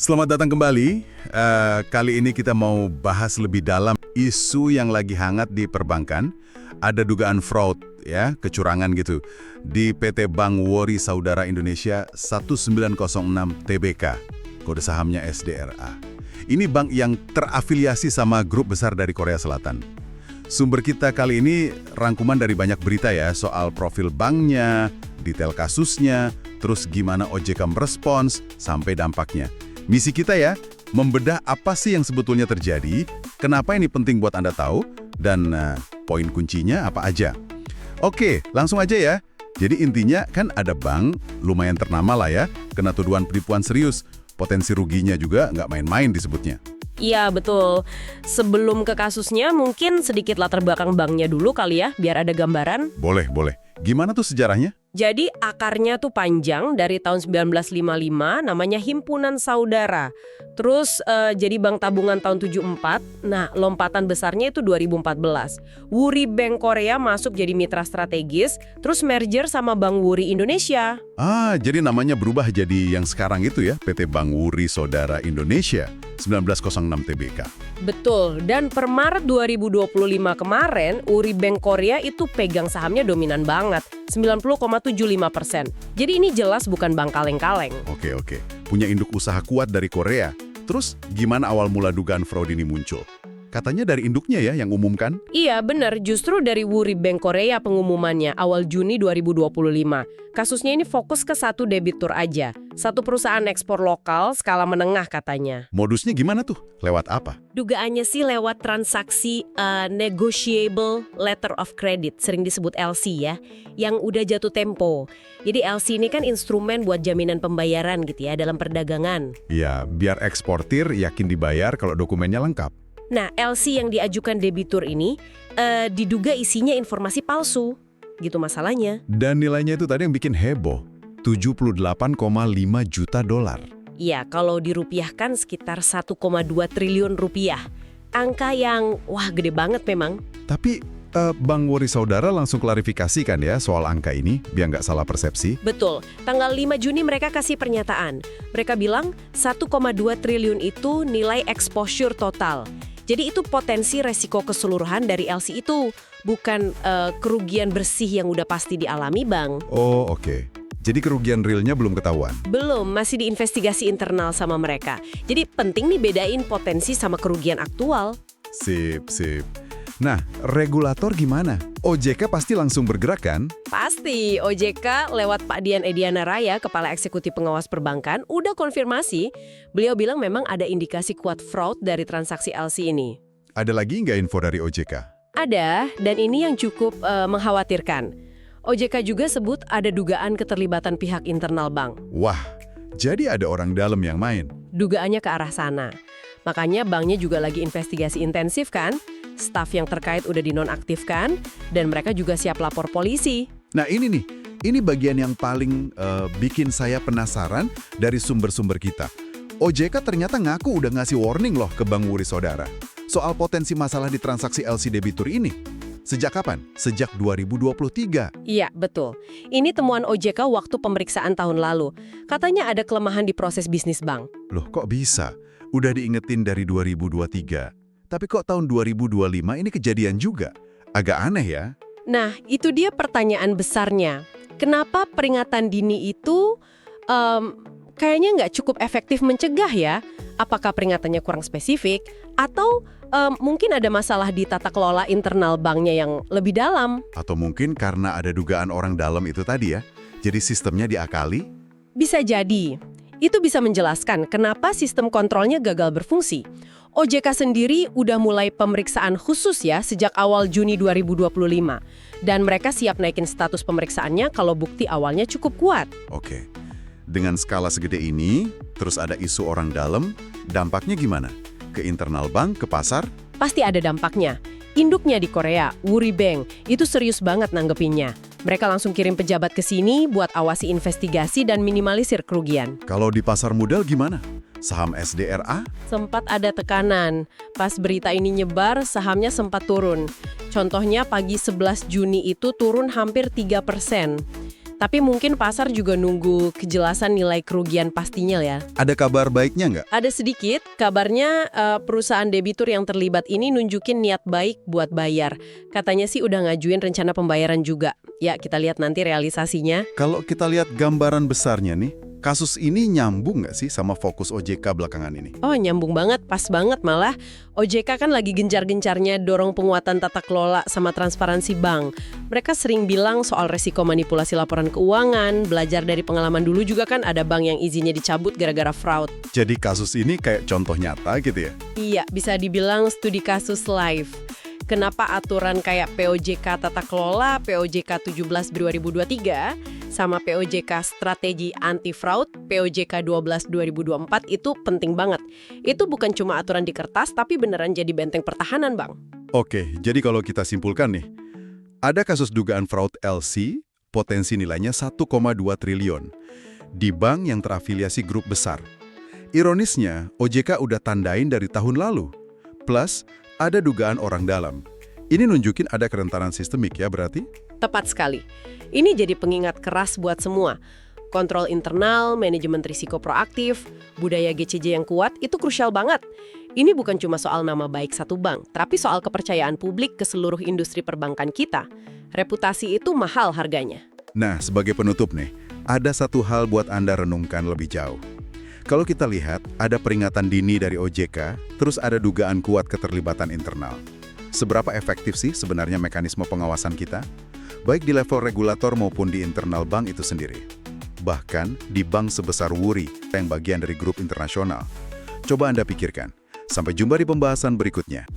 Selamat datang kembali. Kali ini kita mau bahas lebih dalam isu yang lagi hangat di perbankan. Ada dugaan fraud, ya, kecurangan gitu, di PT Bank Wori Saudara Indonesia 1906 Tbk, kode sahamnya SDRA. Ini bank yang terafiliasi sama grup besar dari Korea Selatan. Sumber kita kali ini rangkuman dari banyak berita ya, soal profil banknya, detail kasusnya, terus gimana OJK merespons, sampai dampaknya. Misi kita ya, membedah apa sih yang sebetulnya terjadi, kenapa ini penting buat Anda tahu, dan poin kuncinya apa aja. Oke, langsung aja ya. Jadi intinya kan ada bank, lumayan ternama lah ya, kena tuduhan penipuan serius. Potensi ruginya juga nggak main-main disebutnya. Iya, betul. Sebelum ke kasusnya, mungkin sedikit latar belakang banknya dulu kali ya, biar ada gambaran. Boleh. Gimana tuh sejarahnya? Jadi akarnya tuh panjang dari tahun 1955, namanya Himpunan Saudara. Terus jadi bank tabungan tahun 74, nah lompatan besarnya itu 2014. Wuri Bank Korea masuk jadi mitra strategis, terus merger sama Bank Wuri Indonesia. Jadi namanya berubah jadi yang sekarang itu ya, PT Bank Wuri Saudara Indonesia 1906 Tbk. Betul, dan per Maret 2025 kemarin, Wuri Bank Korea itu pegang sahamnya dominan banget, 90,75%. Jadi ini jelas bukan bank kaleng-kaleng. Oke. Punya induk usaha kuat dari Korea. Terus gimana awal mula dugaan fraud ini muncul? Katanya dari induknya ya yang umumkan? Iya, benar. Justru dari Wuri Bank Korea pengumumannya awal Juni 2025. Kasusnya ini fokus ke satu debitur aja. Satu perusahaan ekspor lokal skala menengah katanya. Modusnya gimana tuh? Lewat apa? Dugaannya sih lewat transaksi Negotiable Letter of Credit, sering disebut LC ya, yang udah jatuh tempo. Jadi LC ini kan instrumen buat jaminan pembayaran gitu ya dalam perdagangan. Ya, biar eksportir yakin dibayar kalau dokumennya lengkap. Nah, LC yang diajukan debitur ini diduga isinya informasi palsu. Gitu masalahnya. Dan nilainya itu tadi yang bikin heboh, 78,5 juta dolar. Iya, kalau dirupiahkan sekitar 1,2 triliun rupiah. Angka yang, wah gede banget memang. Tapi Bank Wori Saudara langsung klarifikasikan ya soal angka ini, biar nggak salah persepsi. Betul, tanggal 5 Juni mereka kasih pernyataan. Mereka bilang 1,2 triliun itu nilai exposure total. Jadi itu potensi resiko keseluruhan dari LC itu, bukan kerugian bersih yang udah pasti dialami bank. Oh, oke. Jadi kerugian realnya belum ketahuan? Belum, masih diinvestigasi internal sama mereka. Jadi penting nih bedain potensi sama kerugian aktual. Sip. Nah, regulator gimana? OJK pasti langsung bergerak kan? Pasti, OJK lewat Pak Dian Ediana Raya, Kepala Eksekutif Pengawas Perbankan, udah konfirmasi. Beliau bilang memang ada indikasi kuat fraud dari transaksi LC ini. Ada lagi nggak info dari OJK? Ada, dan ini yang cukup mengkhawatirkan. OJK juga sebut ada dugaan keterlibatan pihak internal bank. Wah, jadi ada orang dalam yang main? Dugaannya ke arah sana. Makanya banknya juga lagi investigasi intensif kan? Staf yang terkait udah dinonaktifkan, dan mereka juga siap lapor polisi. Nah ini bagian yang paling bikin saya penasaran dari sumber-sumber kita. OJK ternyata ngaku udah ngasih warning loh ke Bank Wuri Saudara soal potensi masalah di transaksi LC debitur ini. Sejak kapan? Sejak 2023. Iya, betul. Ini temuan OJK waktu pemeriksaan tahun lalu. Katanya ada kelemahan di proses bisnis bank. Loh kok bisa? Udah diingetin dari 2023. Tapi kok tahun 2025 ini kejadian juga? Agak aneh ya? Nah, itu dia pertanyaan besarnya. Kenapa peringatan dini itu kayaknya nggak cukup efektif mencegah ya? Apakah peringatannya kurang spesifik? Atau mungkin ada masalah di tata kelola internal banknya yang lebih dalam? Atau mungkin karena ada dugaan orang dalam itu tadi ya? Jadi sistemnya diakali? Bisa jadi. Itu bisa menjelaskan kenapa sistem kontrolnya gagal berfungsi. OJK sendiri udah mulai pemeriksaan khusus ya sejak awal Juni 2025. Dan mereka siap naikin status pemeriksaannya kalau bukti awalnya cukup kuat. Oke. Dengan skala segede ini, terus ada isu orang dalam, dampaknya gimana? Ke internal bank, ke pasar? Pasti ada dampaknya. Induknya di Korea, Wuri Bank, itu serius banget nanggepinnya. Mereka langsung kirim pejabat ke sini buat awasi investigasi dan minimalisir kerugian. Kalau di pasar modal gimana? Saham SDRA? Sempat ada tekanan. Pas berita ini nyebar, sahamnya sempat turun. Contohnya pagi 11 Juni itu turun hampir 3%. Tapi mungkin pasar juga nunggu kejelasan nilai kerugian pastinya ya. Ada kabar baiknya nggak? Ada sedikit, kabarnya perusahaan debitur yang terlibat ini nunjukin niat baik buat bayar. Katanya sih udah ngajuin rencana pembayaran juga. Ya, kita lihat nanti realisasinya. Kalau kita lihat gambaran besarnya nih, kasus ini nyambung nggak sih sama fokus OJK belakangan ini? Oh, nyambung banget, pas banget malah. OJK kan lagi gencar-gencarnya dorong penguatan tata kelola sama transparansi bank. Mereka sering bilang soal resiko manipulasi laporan keuangan, belajar dari pengalaman dulu juga kan ada bank yang izinnya dicabut gara-gara fraud. Jadi kasus ini kayak contoh nyata gitu ya? Iya, bisa dibilang studi kasus live. Kenapa aturan kayak POJK Tata Kelola, POJK 17/2023, sama POJK Strategi Anti Fraud, POJK 12/2024 itu penting banget. Itu bukan cuma aturan di kertas, tapi beneran jadi benteng pertahanan, Bang. Oke, jadi kalau kita simpulkan nih, ada kasus dugaan fraud LC, potensi nilainya 1,2 triliun, di bank yang terafiliasi grup besar. Ironisnya, OJK udah tandain dari tahun lalu. Plus, ada dugaan orang dalam. Ini nunjukin ada kerentanan sistemik ya berarti? Tepat sekali. Ini jadi pengingat keras buat semua. Kontrol internal, manajemen risiko proaktif, budaya GCJ yang kuat, itu krusial banget. Ini bukan cuma soal nama baik satu bank, tapi soal kepercayaan publik ke seluruh industri perbankan kita. Reputasi itu mahal harganya. Nah, sebagai penutup nih, ada satu hal buat Anda renungkan lebih jauh. Kalau kita lihat, ada peringatan dini dari OJK, terus ada dugaan kuat keterlibatan internal. Seberapa efektif sih sebenarnya mekanisme pengawasan kita? Baik di level regulator maupun di internal bank itu sendiri. Bahkan di bank sebesar Wuri yang bagian dari grup internasional. Coba Anda pikirkan. Sampai jumpa di pembahasan berikutnya.